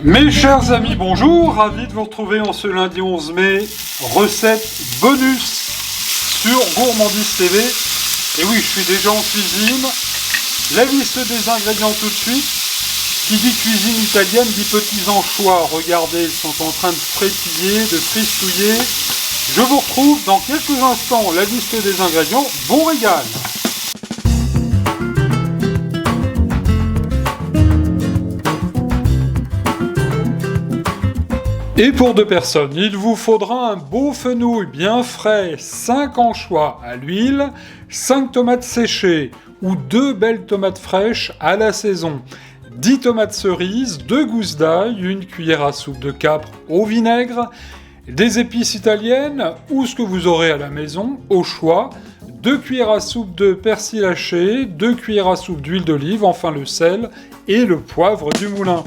Mes chers amis, bonjour, ravi de vous retrouver en ce lundi 11 mai, recette bonus sur Gourmandise TV. Et oui, je suis déjà en cuisine, la liste des ingrédients tout de suite. Qui dit cuisine italienne dit petits anchois, regardez, ils sont en train de frétiller, de fristouiller. Je vous retrouve dans quelques instants, la liste des ingrédients, bon régal! Et pour 2 personnes, il vous faudra un beau fenouil bien frais, 5 anchois à l'huile, 5 tomates séchées ou 2 belles tomates fraîches à la saison, 10 tomates cerises, 2 gousses d'ail, 1 cuillère à soupe de capre au vinaigre, des épices italiennes ou ce que vous aurez à la maison, au choix, 2 cuillères à soupe de persil haché, 2 cuillères à soupe d'huile d'olive, enfin le sel et le poivre du moulin.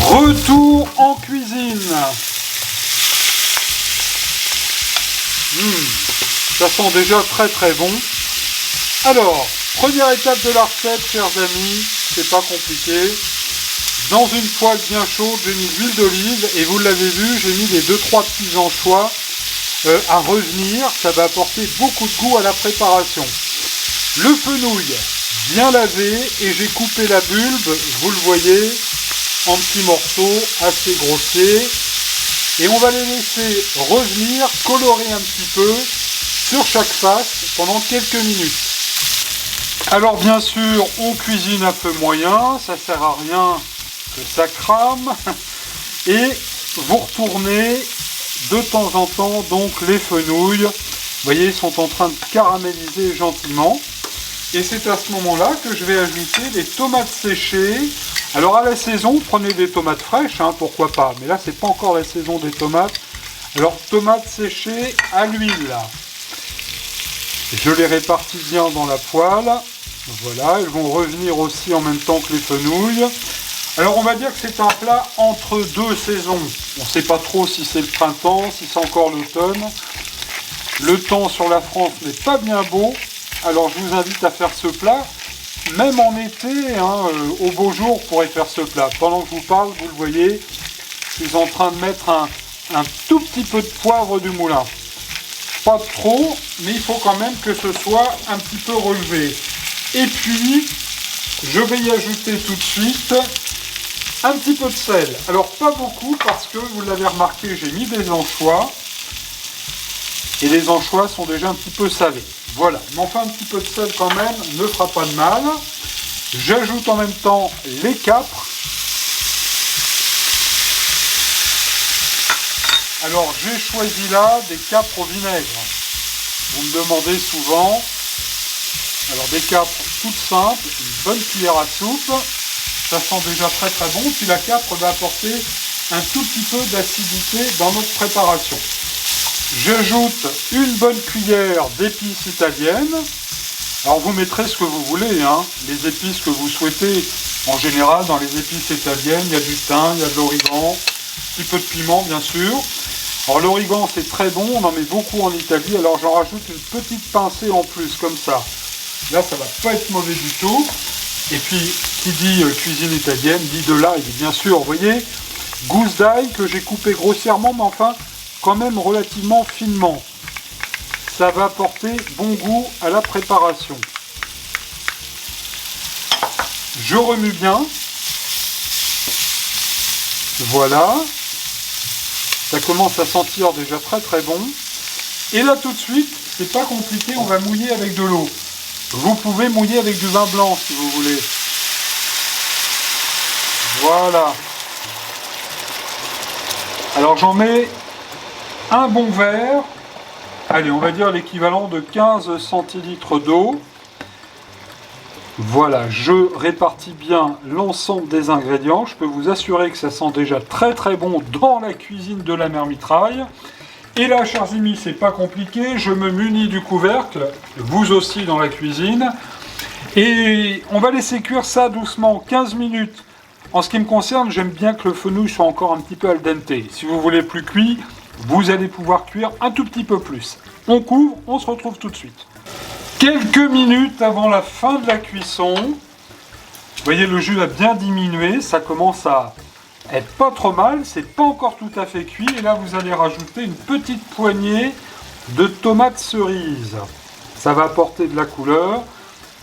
Retour en cuisine. Ça sent déjà très bon. Alors, première étape de la recette, chers amis, c'est pas compliqué. Dans une poêle bien chaude, j'ai mis de l'huile d'olive et vous l'avez vu, j'ai mis les 2-3 petits anchois à revenir. Ça va apporter beaucoup de goût à la préparation. Le fenouil bien lavé et j'ai coupé la bulbe, vous le voyez, en petits morceaux assez grossiers. Et on va les laisser revenir, colorer un petit peu sur chaque face pendant quelques minutes. Alors bien sûr, on cuisine un peu moyen, ça sert à rien que ça crame. Et vous retournez de temps en temps donc les fenouils. Vous voyez, ils sont en train de caraméliser gentiment. Et c'est à ce moment-là que je vais ajouter les tomates séchées. Alors à la saison, prenez des tomates fraîches, pourquoi pas. Mais là, c'est pas encore la saison des tomates. Alors tomates séchées à l'huile. Je les répartis bien dans la poêle. Voilà, elles vont revenir aussi en même temps que les fenouils. Alors on va dire que c'est un plat entre 2 saisons. On ne sait pas trop si c'est le printemps, si c'est encore l'automne. Le temps sur la France n'est pas bien beau. Alors je vous invite à faire ce plat. Même en été, au beau jour, vous pourrez faire ce plat. Pendant que je vous parle, vous le voyez, je suis en train de mettre un tout petit peu de poivre du moulin. Pas trop, mais il faut quand même que ce soit un petit peu relevé. Et puis, je vais y ajouter tout de suite un petit peu de sel. Alors, pas beaucoup, parce que, vous l'avez remarqué, j'ai mis des anchois. Et les anchois sont déjà un petit peu salés. Voilà, mais enfin un petit peu de sel quand même ne fera pas de mal. J'ajoute en même temps les capres. Alors j'ai choisi là des capres au vinaigre. Vous me demandez souvent. Alors des capres toutes simples, une bonne cuillère à soupe. Ça sent déjà très bon. Puis la capre va apporter un tout petit peu d'acidité dans notre préparation. J'ajoute une bonne cuillère d'épices italiennes. Alors vous mettrez ce que vous voulez, les épices que vous souhaitez. En général, dans les épices italiennes, il y a du thym, il y a de l'origan, un petit peu de piment bien sûr. Alors l'origan c'est très bon, on en met beaucoup en Italie, alors j'en rajoute une petite pincée en plus, comme ça. Là ça va pas être mauvais du tout. Et puis, qui dit cuisine italienne, dit de l'ail, bien sûr, vous voyez, gousse d'ail que j'ai coupé grossièrement, mais enfin, quand même relativement finement. Ça va apporter bon goût à la préparation. Je remue bien. Voilà. Ça commence à sentir déjà très bon. Et là tout de suite, c'est pas compliqué, on va mouiller avec de l'eau. Vous pouvez mouiller avec du vin blanc si vous voulez. Voilà. Alors j'en mets un bon verre, allez, on va dire l'équivalent de 15 centilitres d'eau. Voilà, je répartis bien l'ensemble des ingrédients. Je peux vous assurer que ça sent déjà très bon dans la cuisine de la mère Mitraille. Et là, chers amis, c'est pas compliqué, je me munis du couvercle, vous aussi dans la cuisine. Et on va laisser cuire ça doucement, 15 minutes. En ce qui me concerne, j'aime bien que le fenouil soit encore un petit peu al dente. Si vous voulez plus cuit, vous allez pouvoir cuire un tout petit peu plus. On couvre, on se retrouve tout de suite. Quelques minutes avant la fin de la cuisson, vous voyez le jus a bien diminué, ça commence à être pas trop mal, c'est pas encore tout à fait cuit et là vous allez rajouter une petite poignée de tomates cerises. Ça va apporter de la couleur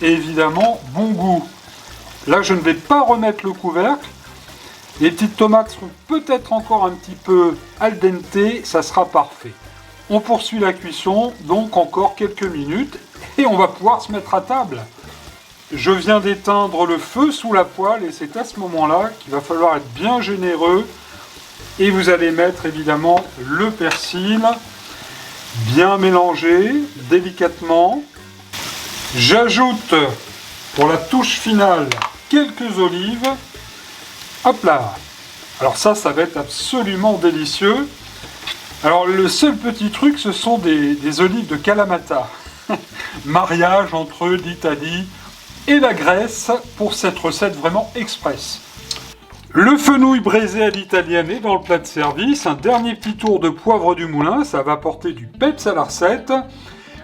et évidemment bon goût. Là je ne vais pas remettre le couvercle, les petites tomates seront peut-être encore un petit peu al dente, ça sera parfait. On poursuit la cuisson, donc encore quelques minutes et on va pouvoir se mettre à table. Je viens d'éteindre le feu sous la poêle et c'est à ce moment-là qu'il va falloir être bien généreux. Et vous allez mettre évidemment le persil, bien mélangé, délicatement. J'ajoute pour la touche finale quelques olives. Hop là! Alors ça va être absolument délicieux. Alors le seul petit truc, ce sont des olives de Kalamata. Mariage entre l'Italie et la Grèce pour cette recette vraiment express. Le fenouil braisé à l'italienne est dans le plat de service. Un dernier petit tour de poivre du moulin, ça va apporter du peps à la recette.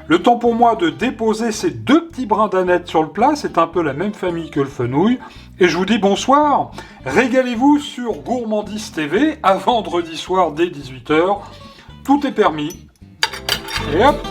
Le temps pour moi de déposer ces deux petits brins d'aneth sur le plat, c'est un peu la même famille que le fenouil. Et je vous dis bonsoir, régalez-vous sur Gourmandise TV, à vendredi soir dès 18 h. Tout est permis. Et hop!